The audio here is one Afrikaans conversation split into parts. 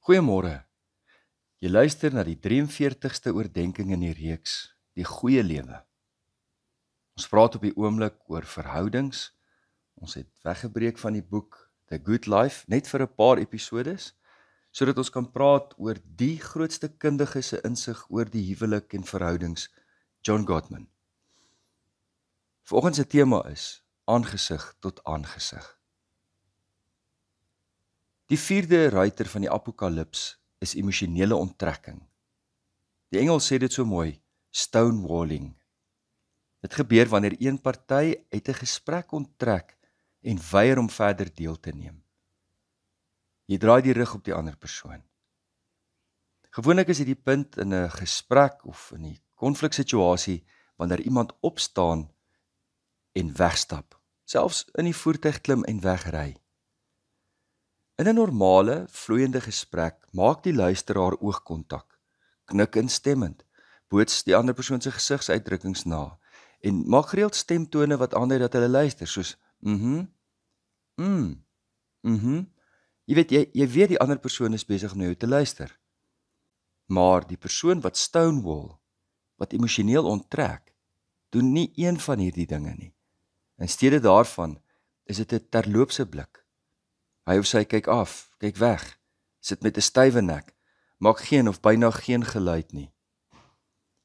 Goeiemôre. Jy luister na die 43ste oordenking in die reeks, Die Goeie Lewe. Ons praat op die oomblik oor verhoudings. Ons het weggebreek van die boek The Good Life, net vir 'n paar episodes, sodat ons kan praat oor die grootste kundige se insig oor die huwelik en verhoudings, John Gottman. Vanoggend se tema is aangesig tot aangesig. Die 4de ruiter van die Apokalips is emosionele onttrekking. Die Engels sê dit so mooi, stonewalling. Dit gebeur wanneer een party uit 'n gesprek onttrek en weier om verder deel te neem. Jy draai die rug op die ander persoon. Gewoonlik is dit die punt in 'n gesprek of in 'n konfliksituasie wanneer iemand opstaan en wegstap, selfs in die voertuig klim en wegry. In 'n normale, vloeiende gesprek maak die luisteraar oogkontak, knik instemmend, boots die ander persoon se gesigsuitdrukkings na en maak gereeld stemtone wat aandui dat hulle luister, soos Jy weet die ander persoon is besig om na jou te luister. Maar die persoon wat stonewall, wat emosioneel onttrek, doen nie een van hierdie dinge nie. In steede daarvan is dit 'n terloopse blik. Hy of sy kyk af, kyk weg, sit met 'n stywe nek, maak geen of byna geen geluid nie.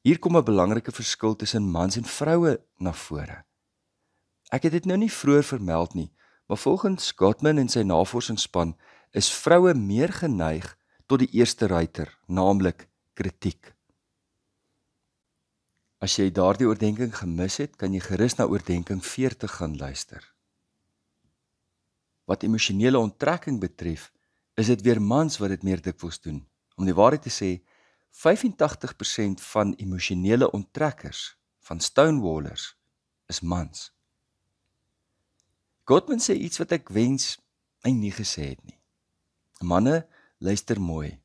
Hier kom 'n belangrike verskil tussen mans en vroue na vore. Ek het dit nou nie vroeër vermeld nie, maar volgens Gottman en sy navorsingsspan is vroue meer geneig tot die eerste ruiter, naamlik kritiek. As jy daardie oordenking gemis het, kan jy gerus na oordenking 40 gaan luister. Wat emosionele onttrekking betref, is dit weer mans wat dit meer dikwels doen. Om die waarheid te sê, 85% van emosionele onttrekkers, van stonewallers, is mans. Gottman sê iets wat ek wens hy nie gesê het nie. Manne, luister mooi.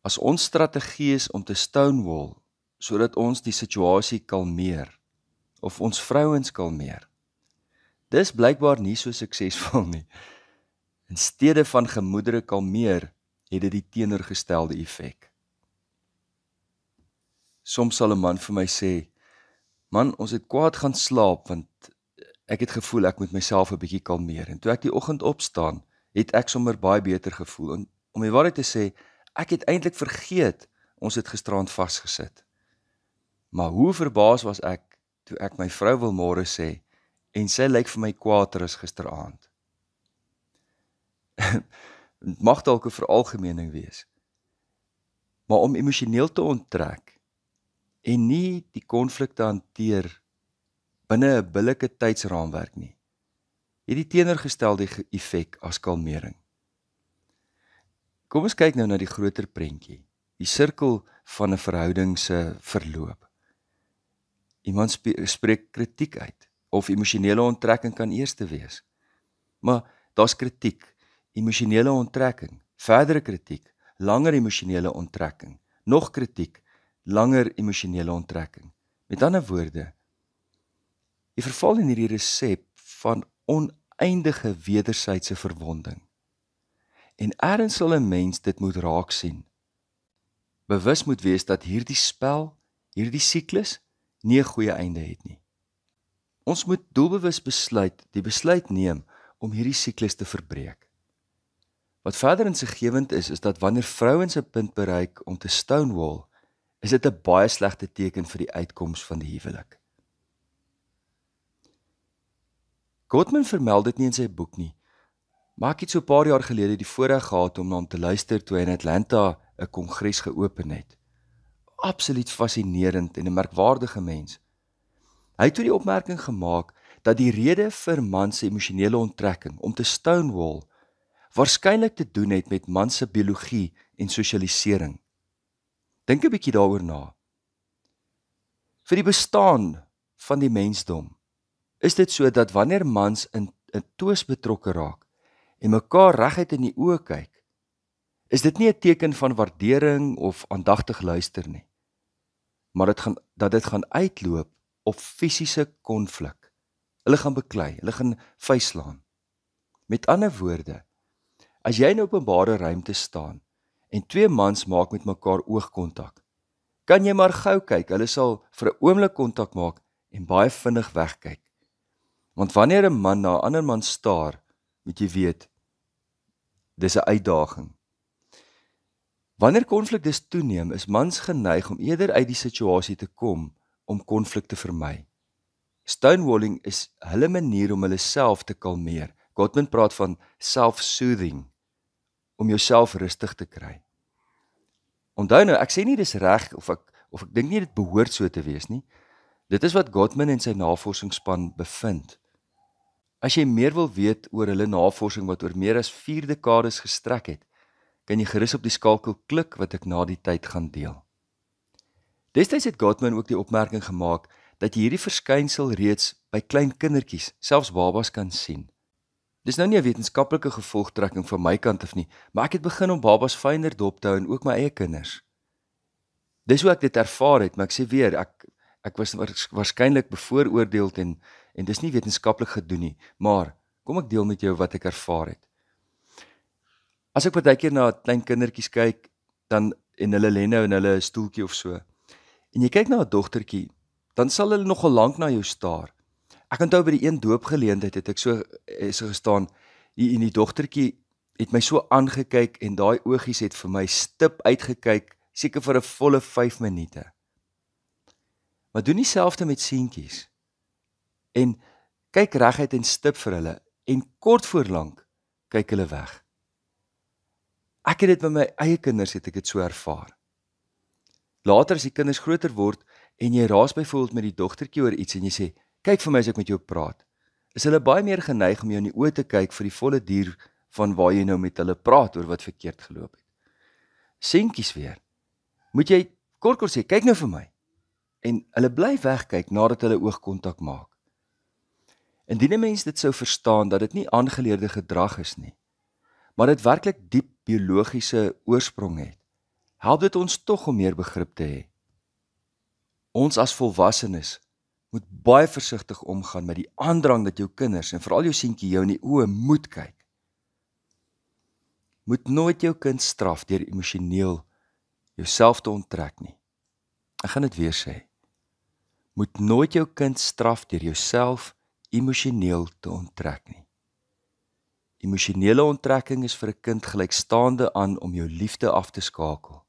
As ons strategie is om te stonewall, sodat ons die situasie kalmeer, of ons vrouens kalmeer, dis blykbaar nie so suksesvol nie. In steede van gemoedere kalmeer, het dit die teenoorgestelde effek. Soms sal 'n man vir my sê, man, ons het kwaad gaan slaap, want ek het gevoel ek moet myself 'n bietjie kalmeer. En toe ek die oggend opstaan, het ek sommer baie beter gevoel. En om die waarheid te sê, ek het eintlik vergeet, ons het gisterand vasgesit. Maar hoe verbaas was ek, toe ek my vrou wil môre sê, en sy lyk vir my kwaader as gisteraand. Het mag dalk 'n veralgemening wees. Maar om emosioneel te onttrek en nie die konflik te hanteer binne 'n billike tydsraamwerk nie, het die teenoorgestelde effek as kalmering. Kom ons kyk nou na die groter prentjie, die sirkel van 'n verhouding se verloop. Iemand spreek kritiek uit, of emosionele onttrekking kan eerste wees. Maar daar's kritiek, emosionele onttrekking, verdere kritiek, langer emosionele onttrekking, nog kritiek, langer emosionele onttrekking. Met ander woorde, jy verval in hierdie resep van oneindige wederwysige verwonding. En ergens sal 'n mens dit moet raak sien. Bewus moet wees dat hierdie spel, hierdie siklus, nie 'n goeie einde het nie. Ons moet doelbewus die besluit neem om hierdie siklus te verbreek. Wat verder insiggewend is dat wanneer vrouens 'n punt bereik om te stonewall, is dit 'n baie slegte teken vir die uitkoms van die huwelik. Gottman vermeld dit nie in sy boek nie, maar ek het so 'n paar jaar gelede die voorreg gehad om na hom te luister toe hy in Atlanta 'n kongres geopen het. Absoluut fascinerend en 'n merkwaardige mens. Hy het toe die opmerking gemaak dat die rede vir mans se emosionele onttrekking om te stonewall waarskynlik te doen het met mans se biologie en sosialisering. Dink 'n bietjie daaroor na. Vir die bestaan van die mensdom is dit so dat wanneer mans in 'n toos betrokke raak en mekaar reguit in die oë kyk, is dit nie 'n teken van waardering of aandagtig luister nie, maar dit gaan uitloop op fisiese konflik. Hulle gaan beklei, hulle gaan vuislaan. Met ander woorde, As jy in openbare ruimte staan en twee mans maak met mekaar oogkontak, kan jy maar gou kyk, hulle sal vir 'n oomblik kontak maak en baie vinnig wegkyk. Want wanneer 'n man na 'n ander man staar, moet jy weet, dis 'n uitdaging. Wanneer konflik dus toeneem, is mans geneig om eerder uit die situasie te kom om konflik te vermy. Stonewalling is hulle manier om hulle self te kalmeer. Gottman praat van self-soothing, om jouself rustig te kry. Onthou nou, ek sê nie dis reg of ek dink nie dit behoort so te wees nie. Dit is wat Gottman en sy navorsingsspan bevind. As jy meer wil weet oor hulle navorsing wat oor meer as 4 dekades gestrek het, kan jy gerus op die skakel klik wat ek na die tyd gaan deel. Destyds het Gottman ook die opmerking gemaak dat jy hierdie verskynsel reeds by klein kindertjies, selfs babas kan sien. Dis nou nie 'n wetenskaplike gevolgtrekking van my kant af nie, maar ek het begin om babas fyner dop te hou en ook my eie kinders. Dis hoe ek dit ervaar het, maar ek sê weer, ek was waarskynlik bevooroordeeld en dis nie wetenskaplik gedoen nie, maar kom ek deel met jou wat ek ervaar het. As ek partykeer na klein kindertjies kyk, dan en hulle lê nou in hulle stoeltjie of so, en jy kyk na 'n dogtertjie, dan sal hulle nogal lank na jou staar. Ek onthou by die een doopgeleentheid het ek so gestaan, en die dogtertjie het my so aangekyk en daai oogies het vir my stip uitgekyk, seker vir 'n volle 5 minute. Maar doen dieselfde met seentjies. En kyk reguit en stip vir hulle, en kort voor lank kyk hulle weg. Ek het dit met my eie kinders, het ek dit so ervaar. Later as die kinders groter word, en jy raas byvoorbeeld met die dogtertjie oor iets, en jy sê, kyk vir my as ek met jou praat, is hulle baie meer geneig om jou in die oë te kyk vir die volle duur van waar jy nou met hulle praat oor wat verkeerd geloop het. Seentjies weer, moet jy kort sê, kyk nou vir my, en hulle bly wegkyk nadat hulle oogkontak maak. Indien 'n mens dit sou verstaan dat dit nie aangeleerde gedrag is nie, maar dit werklik diep biologiese oorsprong het, help dit ons tog om meer begrip te hê. Ons as volwassenes moet baie versigtig omgaan met die aandrang dat jou kinders, en veral jou seentjie, jou in die oë moet kyk. Moet nooit jou kind straf deur emosioneel jouself te onttrek nie. Ek gaan dit weer sê. Moet nooit jou kind straf deur jouself emosioneel te onttrek nie. Emosionele onttrekking is vir 'n kind gelykstaande aan om jou liefde af te skakel.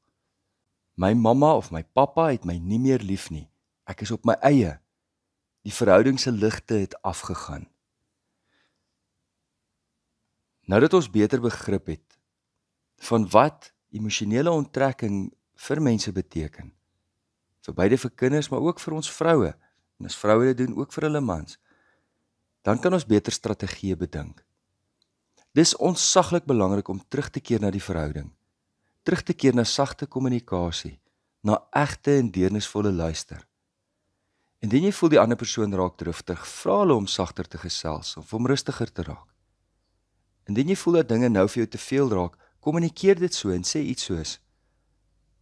My mamma of my pappa het my nie meer lief nie. Ek is op my eie. Die verhouding se ligte het afgegaan. Nou dat ons beter begrip het van wat emosionele onttrekking vir mense beteken, vir beide vir kinders, maar ook vir ons vroue, en as vroue dit doen, ook vir hulle mans, dan kan ons beter strategieë bedink. Dis ontsaglik belangrik om terug te keer na die verhouding, terug te keer na sagte kommunikasie, na egte en deernisvolle luister. Indien jy voel die ander persoon raak driftig, vra hulle om sagter te gesels of om rustiger te raak. Indien jy voel dat dinge nou vir jou te veel raak, kommunikeer dit so en sê iets soos: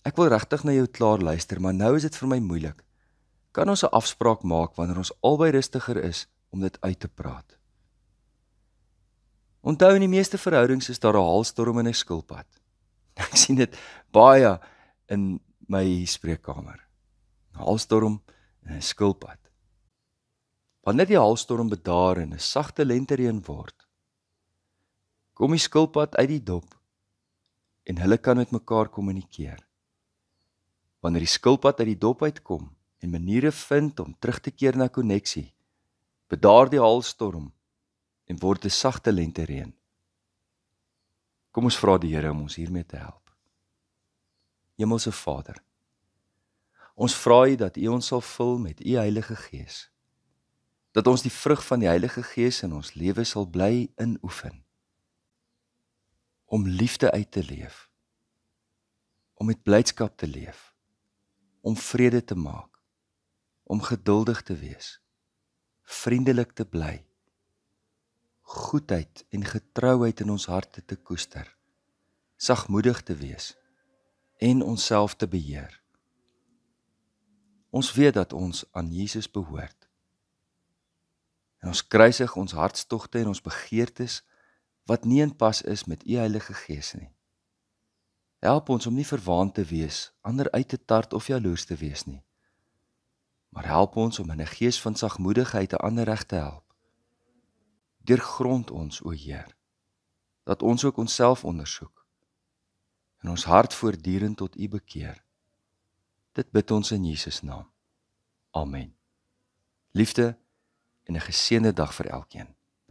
ek wil regtig na jou klaar luister, maar nou is dit vir my moeilik. Kan ons 'n afspraak maak wanneer ons albei rustiger is om dit uit te praat? Onthou, in die meeste verhoudings is daar 'n haalstorm en 'n skilpad. Ek sien dit baie in my spreekkamer. 'n Haalstorm en 'n skilpad. Wanneer die haalstorm bedaar en 'n sagte lentereën word, kom die skilpad uit die dop en hulle kan met mekaar kommunikeer. Wanneer die skilpad uit die dop uitkom en maniere vind om terug te keer na koneksie, bedaar die haalstorm en word 'n sagte lentereën. Kom ons vra die Here om ons hiermee te help. Hemelse Vader, ons vra U dat U ons sal vul met U Heilige Gees, dat ons die vrug van die Heilige Gees in ons lewe sal bly inoefen, om liefde uit te leef, om met blydskap te leef, om vrede te maak, om geduldig te wees, vriendelik te bly, goedheid en getrouheid in ons harte te koester, sagmoedig te wees en onsself te beheer. Ons weet dat ons aan Jesus behoort. En ons kruisig ons hartstogte en ons begeertes wat nie in pas is met U Heilige Gees nie. Help ons om nie verwaand te wees, ander uit te tart of jaloers te wees nie. Maar help ons om in 'n gees van sagmoedigheid 'n ander reg te help. Deurgrond ons, o Heer, dat ons ook onsself ondersoek en ons hart voortdurend tot U bekeer. Dit bid ons in Jesus naam. Amen. Liefde en 'n geseënde dag vir elkeen.